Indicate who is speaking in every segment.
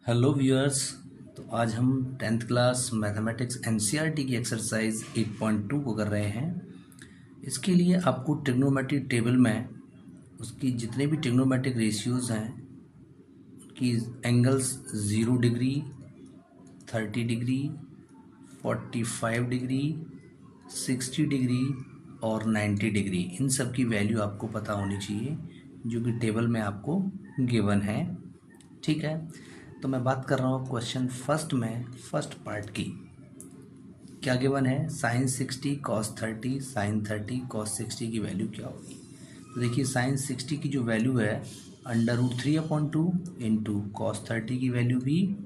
Speaker 1: Hello viewers. तो आज हम टेंथ क्लास मैथमेटिक्स एनसीईआरटी की एक्सरसाइज 8.2 को कर रहे हैं। इसके लिए आपको ट्रिग्नोमेट्री टेबल में उसकी जितने भी ट्रिग्नोमेट्रिक रेशियोज़ हैं उनकी angles 0 degree, 30 degree, 45 degree, 60 degree और 90 डिग्री, इन सब की वैल्यू आपको पता होनी चाहिए जो कि टेबल में आपको गिवन है। ठीक है, तो मैं बात कर रहा हूँ क्वेश्चन फर्स्ट में, फर्स्ट पार्ट की। क्या गिवन है? साइन 60 कॉस 30 साइन 30 कॉस 60 की वैल्यू क्या होगी। तो देखिए साइन 60 की जो वैल्यू है √3/2 इंटू कॉस 30 की वैल्यू भी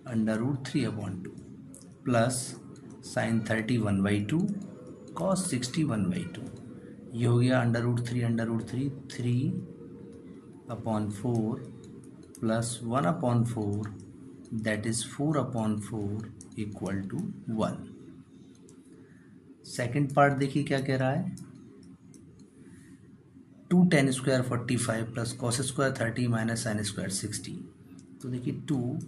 Speaker 1: √3/2 प्लस साइन 30 1/2 कॉस 60 1/2। ये हो गया √3 3/4 plus 1/4 that is 4/4 equal to 1। Second part देखिए क्या कह रहा है। 2 tan square 45 plus cos square 30 minus sine square 60। तो देखिए 2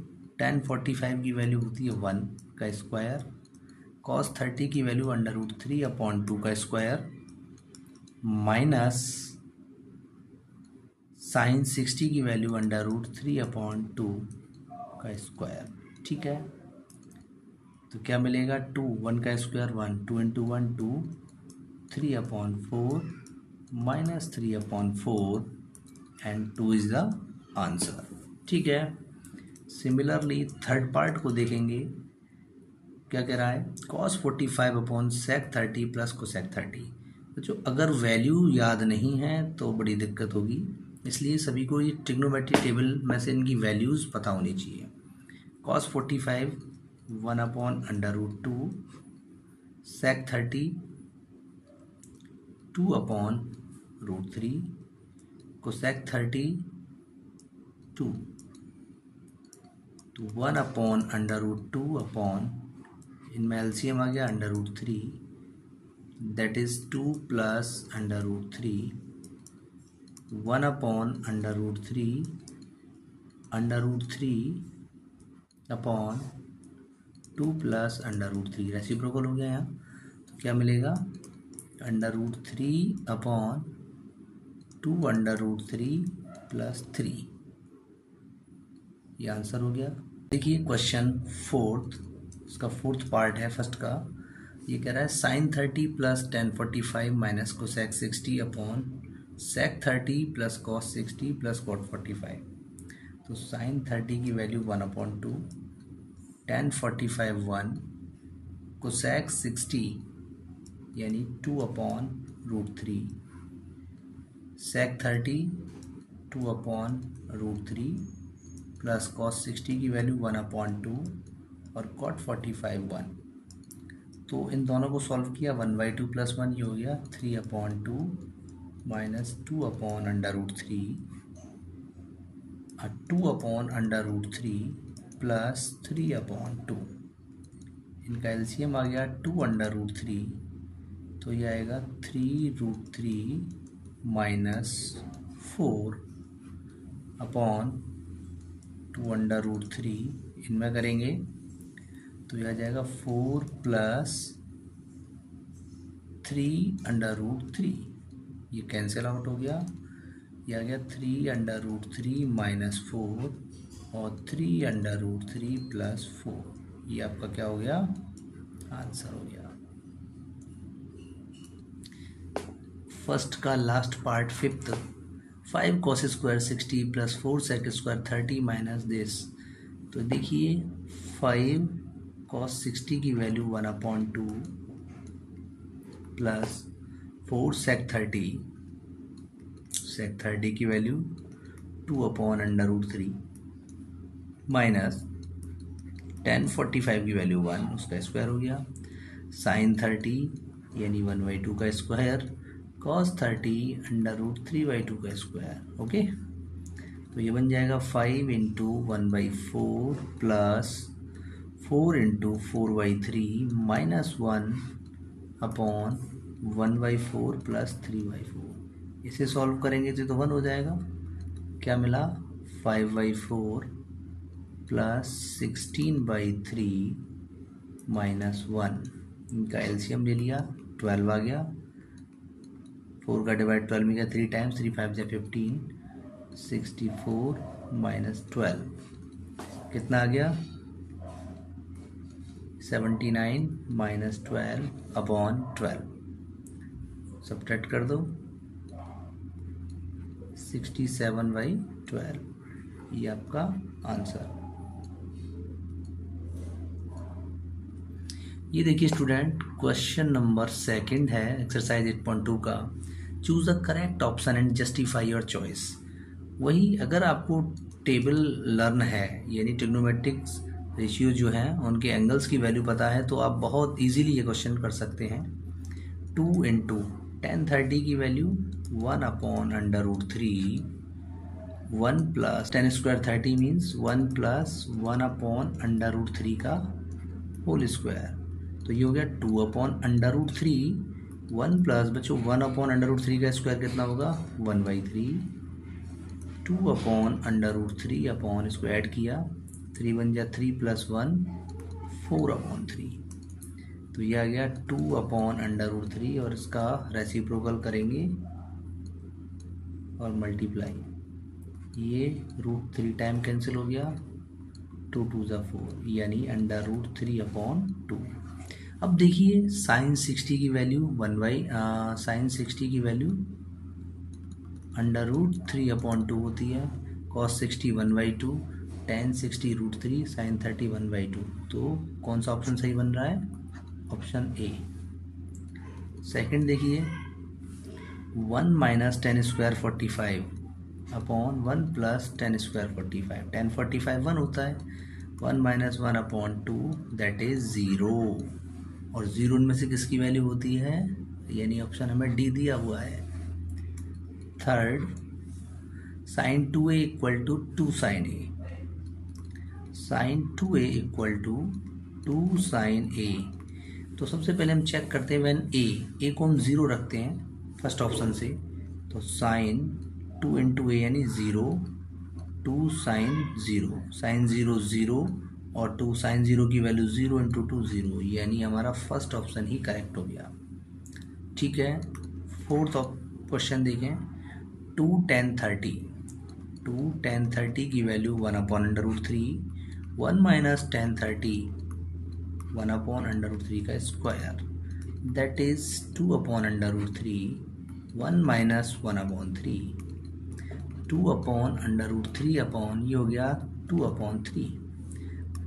Speaker 1: tan 45 की वैल्यू होती है 1 का स्क्वायर, कॉस 30 की वैल्यू √3/2 का स्क्वायर माइनस साइन 60 की वैल्यू √3/2 का स्क्वायर। ठीक है, तो क्या मिलेगा? 2 1 का square 1, 2 into 1 2, 3/4 minus 3/4 and 2 is the answer. ठीक है, सिमिलरली थर्ड पार्ट को देखेंगे। क्या कह रहा है? cos 45/sec 30 plus cosec 30। तो जो अगर वैल्यू याद नहीं है तो बड़ी दिक्कत होगी, इसलिए सभी को ये ट्रिग्नोमेट्री टेबल में से इनकी वैल्यूज़ पता होनी चाहिए। cos 45 1/√2, sec 30 2/√3, cosec 30 2, तो 1/√2 इनमें एलसीएम आ गया √3, that is 2 plus √3, 1/√3 2 plus √3 reciprocal हो गया यहाँ। तो क्या मिलेगा? √3/2 प्लस 3, ये आंसर हो गया। देखिए क्वेश्चन फोर्थ, इसका फोर्थ पार्ट है फर्स्ट का। ये कह रहा है sine 30 plus tan 45 minus cosec 60 upon sec 30 plus cos 60 plus cot 45। तो साइन 30 की वैल्यू 1/2, tan 45 1, कोसेक 60 यानी 2/√3, सेक 30 2/√3 प्लस कॉस 60 की वैल्यू 1/2 और कॉट 45 1। तो इन दोनों को सॉल्व किया 1/2 प्लस 1, ये हो गया 3/2 माइनस 2/√3 और 2/√3 प्लस 3/2। इनका एलसीएम आ गया 2/√3, तो ये आएगा 3√3 माइनस 4/2√3। इनमें करेंगे तो यह आ जाएगा 4 प्लस 3/√3, ये कैंसिल आउट हो गया। ये आ गया 3/√3 माइनस 4 और 3/√3 प्लस 4, ये आपका क्या हो गया? आंसर हो गया। फर्स्ट का last part fifth, 5 cos square 60 plus 4 sec square 30 minus this. तो देखिए 5 cos 60 की वैल्यू 1/2 प्लस 4 sec 30 की वैल्यू 2/√3 माइनस tan 45 की वैल्यू 1, उसका स्क्वायर हो गया। साइन 30 यानी 1/2 का स्क्वायर, cos 30 √3/2 का स्क्वायर। ओके, तो ये बन जाएगा 5 into 1/4 plus 4 into 4/3 minus 1/1/4 plus 3/4। इसे सॉल्व करेंगे तो 1 हो जाएगा। क्या मिला? 5/4 प्लस 16/3 माइनस 1, इनका एलसीएम ले लिया, 12 आ गया। 4 का डिवाइड 12 में गया 3 टाइम्स, 3 5 जा 15, 64 माइनस 12 कितना आ गया 79 माइनस 12 अपॉन 12, सब्ट्रैक्ट कर दो 67/12, ये आपका आंसर। ये देखिए स्टूडेंट, क्वेश्चन नंबर 2 है एक्सरसाइज 8.2 का। Choose the correct option and justify your choice. वही अगर आपको टेबल लर्न है, यानी ट्रिग्नोमेट्रिक्स रेशियो जो है उनके एंगल्स की वैल्यू पता है, तो आप बहुत इजीली ये क्वेश्चन कर सकते हैं। 2 × tan 30 की value 1/√3, 1 plus tan square 30 means 1 plus 1/√3 का होल स्क्वायर, तो ये हो गया 2/√3, 1 प्लस बच्चों 1/√3 का स्क्वायर कितना होगा 1/3, 2/√3 अपॉन इसको ऐड किया 3 1 जा 3 + 1 4/3, तो ये आ गया 2/√3 और इसका रेसिप्रोकल करेंगे और मल्टीप्लाई, ये √3 टाइम कैंसिल हो गया, 2 2 जा 4 यानी √3/2। अब देखिए sin 60 की वैल्यू sin 60 की वैल्यू √3/2 होती है, cos 60 1/2, tan 60 √3, sin 30 1/2, तो कौन सा ऑप्शन सही बन रहा है, ऑप्शन ए। सेकंड देखिए 1 minus tan square 45 upon 1 plus tan square 45, tan 45 1 होता है, 1 माइनस 1/2 दैट इज 0, और 0 में से किसकी वैल्यू होती है, यानी ऑप्शन हमें डी दिया हुआ है। Third sin 2a = 2 sin a, sin 2a = 2 sin a, तो सबसे पहले हम चेक करते हैं व्हेन a को हम 0 रखते हैं फर्स्ट ऑप्शन से, तो sin 2 × a यानी 0, 2 sin 0, sin 0 0 और 2 sin 0 की वैल्यू 0 × 2 0, यानी हमारा फर्स्ट ऑप्शन ही करेक्ट हो गया। ठीक है, फोर्थ क्वेश्चन देखें, 2 tan 30 की वैल्यू 1/√3, 1 माइनस tan 30 1/√3 का square that is 2/√3, 1 minus 1/3, 2/√3 upon ये हो गया 2/3,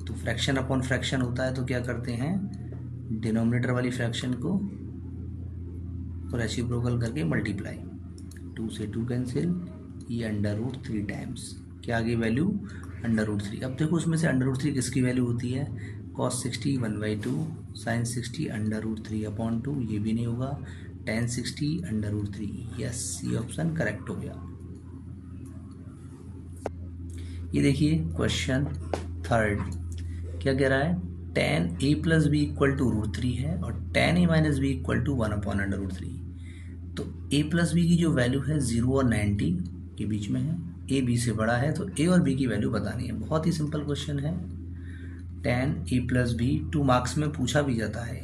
Speaker 1: तो फ्रैक्शन अपॉन फ्रैक्शन होता है, तो क्या करते हैं डिनोमिनेटर वाली फ्रैक्शन को रेसिप्रोकल करके मल्टीप्लाई, 2 से 2 कैंसिल, ये √3 टाइम्स क्या आ गई वैल्यू √3। अब देखो उसमें से √3 किसकी वैल्यू होती है, cos 60 1/2, sin 60 √3/2, ये भी नहीं होगा, tan 60 √3, यस ये ऑप्शन करेक्ट हो गया। ये देखिए क्वेश्चन थर्ड क्या कह रहा है, tan a + b = √3 है और tan a - b = 1/√3, तो a + b की जो वैल्यू है 0 और 90 के बीच में है, a b से बड़ा है, तो a और b की वैल्यू बतानी है। बहुत ही सिंपल क्वेश्चन है, tan a + b 2 मार्क्स में पूछा भी जाता है,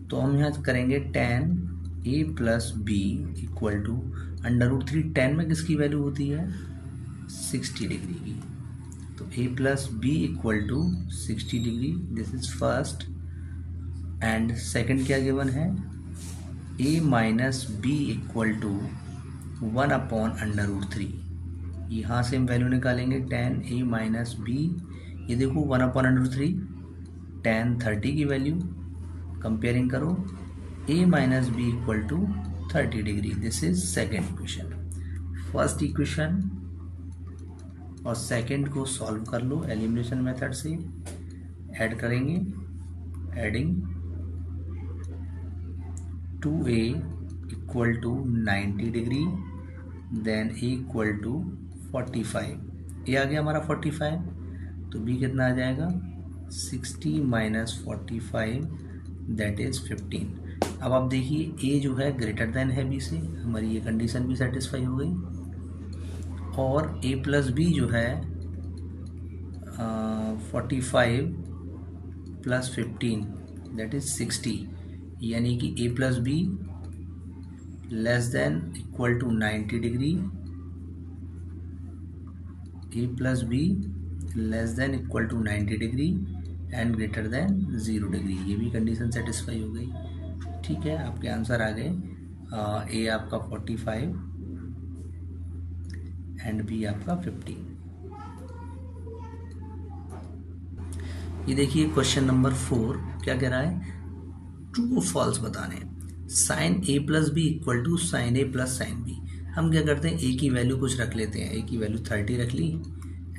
Speaker 1: तो हम यहाँ करेंगे tan a + b = √3, tan में किसकी वैल्यू होती है 60 डिग्री की, तो a + b = 60 degree, this is first, and second क्या गिवन है, a - b = 1/√3, यहाँ से हम वैल्यू निकालेंगे tan a - b, ये देखो 1/√3, tan 30 की वैल्यू कंपेयरिंग करो, a - b = 30 degree, this is second equation. First equation और सेकेंड को सॉल्व कर लो एलिमिनेशन मेथड से, ऐड करेंगे, adding 2a = 90 degree, then a = 45, a आ गया हमारा 45, तो b कितना आ जाएगा 60 - 45 दैट इज 15। अब आप देखिए a जो है ग्रेटर देन है b से, हमारी ये कंडीशन भी सेटिस्फाई हो गई, और a + b जो है 45 प्लस 15 दैट इज 60, यानी कि A plus B less than equal to 90 degree, A plus B less than equal to 90 degree and greater than 0 degree. ये भी कंडीशन सेटिस्फाई हो गई। ठीक है, आपके आंसर आ गए। ए आपका 45 एंड बी आपका 15। ये देखिए क्वेश्चन नंबर 4 क्या कह रहा है, ट्रू और फॉल्स बताने। Sine A plus B equal to sine A plus sine B. हम क्या करते हैं, ए की वैल्यू कुछ रख लेते हैं, ए की वैल्यू 30 रख ली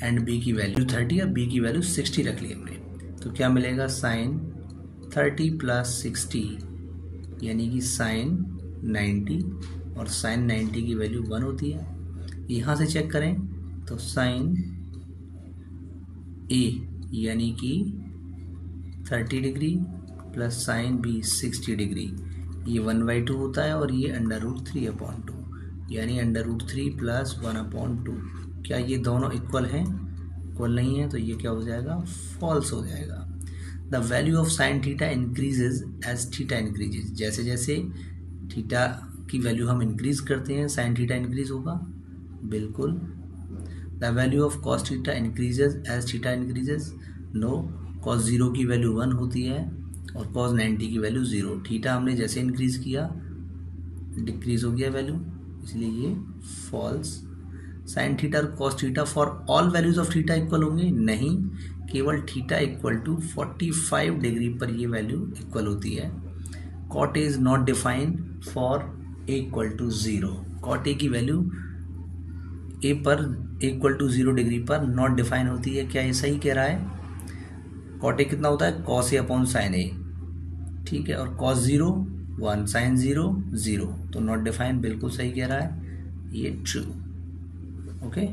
Speaker 1: एंड बी की वैल्यू 30 और बी की वैल्यू 60 रख ली हमने। तो क्या मिलेगा, साइन 30 प्लस 60 यानी कि साइन 90, और साइन 90 की वैल्यू 1 होती है। यहाँ से चेक करें तो साइन ए यानी कि 30 degree plus sine B 60 degree, ये 1/2 होता है और ये √3/2 यानी √3 प्लस 1/2। क्या ये दोनों इक्वल हैं? इक्वल नहीं है, तो ये क्या हो जाएगा, फॉल्स हो जाएगा। The value of sine theta increases as theta increases. जैसे जैसे थीटा की वैल्यू हम इंक्रीज करते हैं साइन थीटा इंक्रीज होगा, बिल्कुल। The value of cos theta increases as theta increases, no. Cos 0 की वैल्यू 1 होती है और कॉस 90 की वैल्यू 0। थीटा हमने जैसे इंक्रीज किया डिक्रीज हो गया वैल्यू, इसलिए ये फॉल्स। साइन थीटा और cos theta for all values of theta equal होंगे, नहीं, केवल थीटा इक्वल टू 45 डिग्री पर ये वैल्यू इक्वल होती है। Cot A is not defined for A equal to 0। Cot A की वैल्यू ए पर इक्वल टू 0 डिग्री पर नॉट डिफाइन होती है। क्या ये सही कह रहा है? कॉट ए कितना होता है, कॉस ए अपॉन साइन ए, ठीक है, और कॉस 0 1, साइन 0 0, तो नॉट डिफाइन बिल्कुल सही कह रहा है, ये ट्रू। ओके।